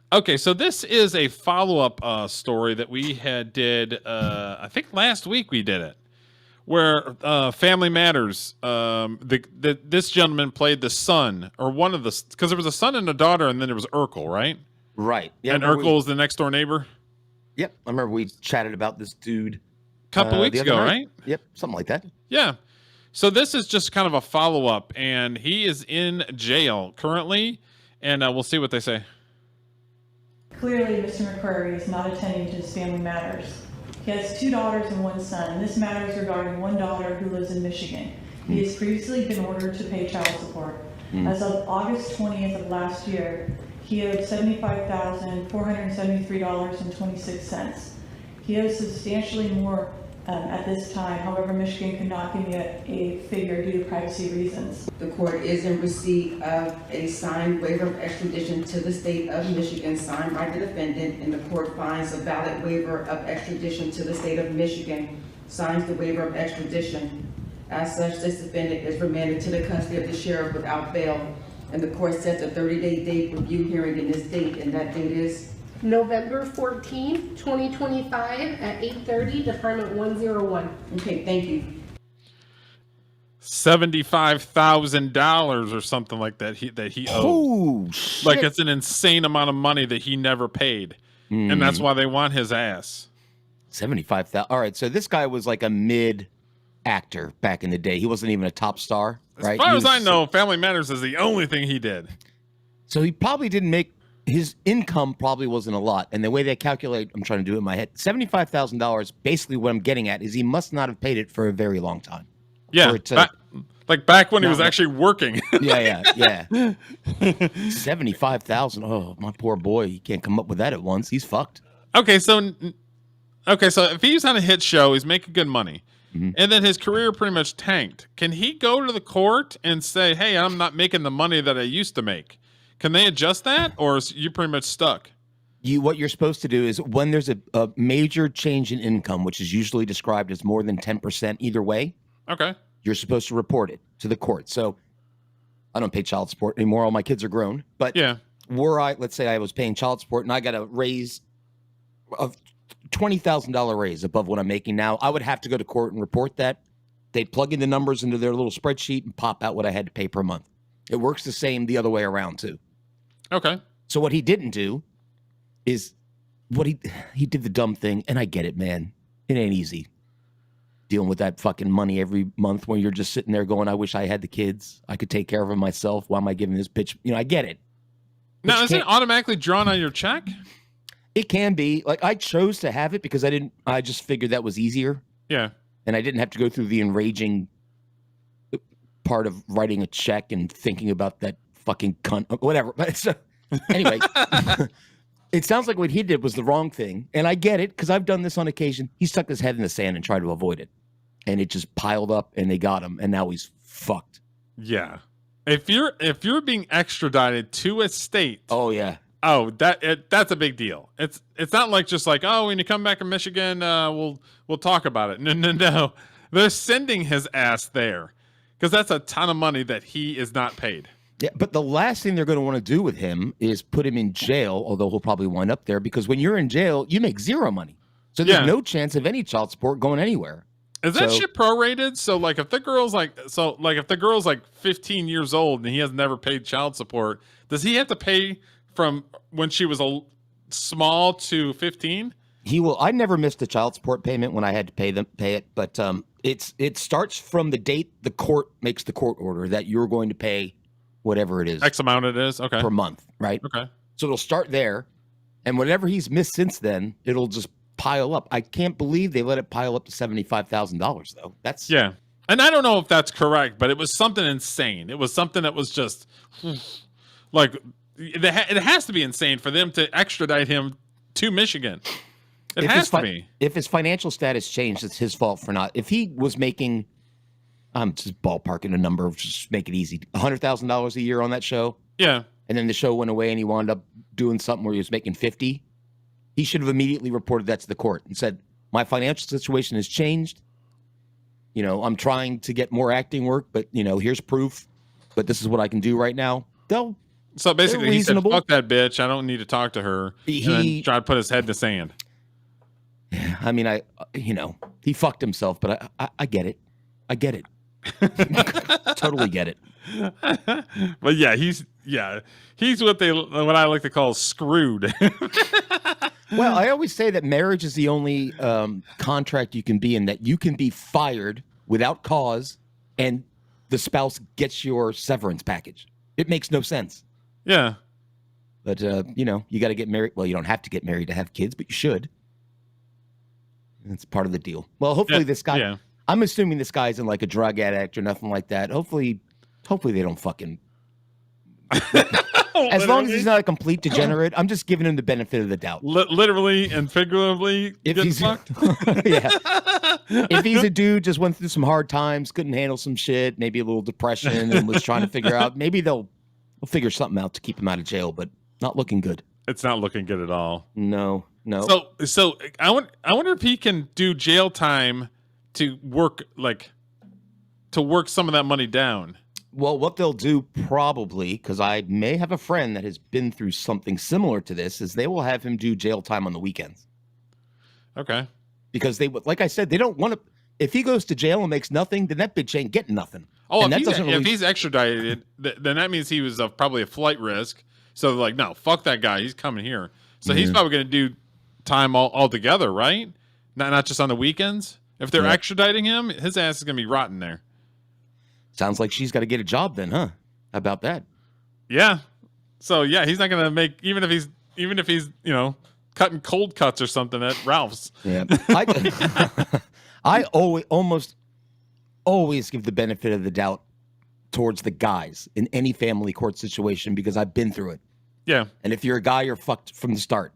Okay, so this is a follow-up story that we had did. I think last week we did it, where Family Matters. This gentleman played the son, or one of the, because there was a son and a daughter, and then there was Urkel, right? Right. Yeah. And Urkel was the next door neighbor. Yep. I remember we chatted about this dude A couple weeks ago, right? Yep. Something like that. Yeah. So this is just kind of a follow-up, and he is in jail currently, and we'll see what they say. Clearly, Mr. McCrary is not attending to his family matters. He has 2 daughters and 1 son, and this matter is regarding 1 daughter who lives in Michigan. He has previously been ordered to pay child support. As of August 20th of last year, he owed $75,473.26. He owes substantially more at this time. However, Michigan could not give me a figure due to privacy reasons. The court is in receipt of a signed waiver of extradition to the state of Michigan, signed by the defendant, and the court finds a valid waiver of extradition to the state of Michigan, signs the waiver of extradition. As such, this defendant is remanded to the custody of the sheriff without bail, and the court sets a 30-day date review hearing in this date, and that date is November 14th, 2025 at 8:30, Department 101. okay. Thank you. $75,000 or something like that he owes. Oh, shit. Like, it's an insane amount of money that he never paid, and that's why they want his ass. 75,000. All right. So this guy was like a mid actor back in the day. He wasn't even a top star, right? As far as I know, Family Matters is the only thing he did. So he probably didn't make, his income probably wasn't a lot. And the way they calculate, I'm trying to do it in my head, $75,000, basically what I'm getting at is he must not have paid it for a very long time. Yeah, back when he was actually working. Yeah. 75,000. Oh, my poor boy. He can't come up with that at once. He's fucked. Okay, so if he's on a hit show, he's making good money, and then his career pretty much tanked. Can he go to the court and say, "Hey, I'm not making the money that I used to make"? Can they adjust that, or is you pretty much stuck? What you're supposed to do is when there's a major change in income, which is usually described as more than 10% either way, Okay. you're supposed to report it to the court. So I don't pay child support anymore. All my kids are grown. But Yeah. let's say I was paying child support and I got a raise of $20,000 raise above what I'm making now, I would have to go to court and report that. They'd plug in the numbers into their little spreadsheet and pop out what I had to pay per month. It works the same the other way around too. Okay. So what he didn't do is he did the dumb thing, and I get it, man. It ain't easy dealing with that fucking money every month when you're just sitting there going, I wish I had the kids. I could take care of them myself. Why am I giving this bitch? I get it. Now, is it automatically drawn on your check? It can be. Like, I chose to have it because I just figured that was easier. Yeah. And I didn't have to go through the enraging part of writing a check and thinking about that fucking cunt, whatever. So, anyway, it sounds like what he did was the wrong thing. And I get it because I've done this on occasion. He stuck his head in the sand and tried to avoid it. And it just piled up and they got him. And now he's fucked. Yeah. If you're being extradited to a state. Oh, yeah. Oh, that's a big deal. It's not like just like, oh, when you come back to Michigan, we'll talk about it. No. They're sending his ass there because that's a ton of money that he is not paid. Yeah, but the last thing they're going to want to do with him is put him in jail, although he'll probably wind up there because when you're in jail, you make zero money. So there's no chance of any child support going anywhere. Is that shit prorated? So like if the girl's like 15 years old and he has never paid child support, does he have to pay from when she was a small to 15? He will. I never missed a child support payment when I had to pay it, but it starts from the date the court makes the court order that you're going to pay whatever it is. X amount it is, okay. Per month, right? Okay. So it'll start there, and whatever he's missed since then, it'll just pile up. I can't believe they let it pile up to $75,000 though. That's yeah. And I don't know if that's correct, but it was something insane. It was something that was just like it has to be insane for them to extradite him to Michigan. It has to be. If his financial status changed, it's his fault for not. If he was making, I'm just ballparking a number, just make it easy, $100,000 a year on that show. Yeah. And then the show went away and he wound up doing something where he was making 50. He should have immediately reported that to the court and said, my financial situation has changed. I'm trying to get more acting work, but here's proof, but this is what I can do right now. They'll So basically, he said, reasonable. "Fuck that bitch. I don't need to talk to her." And then tried to put his head in the sand. Yeah, I mean, he fucked himself, but I get it. I get it. Totally get it. But yeah, he's what I like to call screwed. Well, I always say that marriage is the only contract you can be in that you can be fired without cause, and the spouse gets your severance package. It makes no sense. Yeah, but you got to get married. Well, you don't have to get married to have kids, but you should. It's part of the deal. Well, hopefully this guy. Yeah. I'm assuming this guy's in like a drug addict or nothing like that. Hopefully they don't fucking. As long as he's not a complete degenerate, I'm just giving him the benefit of the doubt. Literally and figuratively, If getting he's fucked. yeah, if he's a dude just went through some hard times, couldn't handle some shit, maybe a little depression, and was trying to figure out, maybe they'll figure something out to keep him out of jail. But not looking good. It's not looking good at all. No. So I wonder if he can do jail time to work some of that money down. Well, what they'll do probably, because I may have a friend that has been through something similar to this, is they will have him do jail time on the weekends. Okay. Because like I said, they don't want to. If he goes to jail and makes nothing, then that bitch ain't getting nothing. Oh, and if he's extradited, then that means he was probably a flight risk. So they're like, no, fuck that guy. He's coming here. So he's probably going to do time all together, right? Not just on the weekends. If they're extraditing him, his ass is going to be rotting there. Sounds like she's got to get a job then, huh? How about that? Yeah. So yeah, he's not going to make even if he's cutting cold cuts or something at Ralph's. Yeah. I almost always give the benefit of the doubt towards the guys in any family court situation because I've been through it. Yeah. And if you're a guy, you're fucked from the start.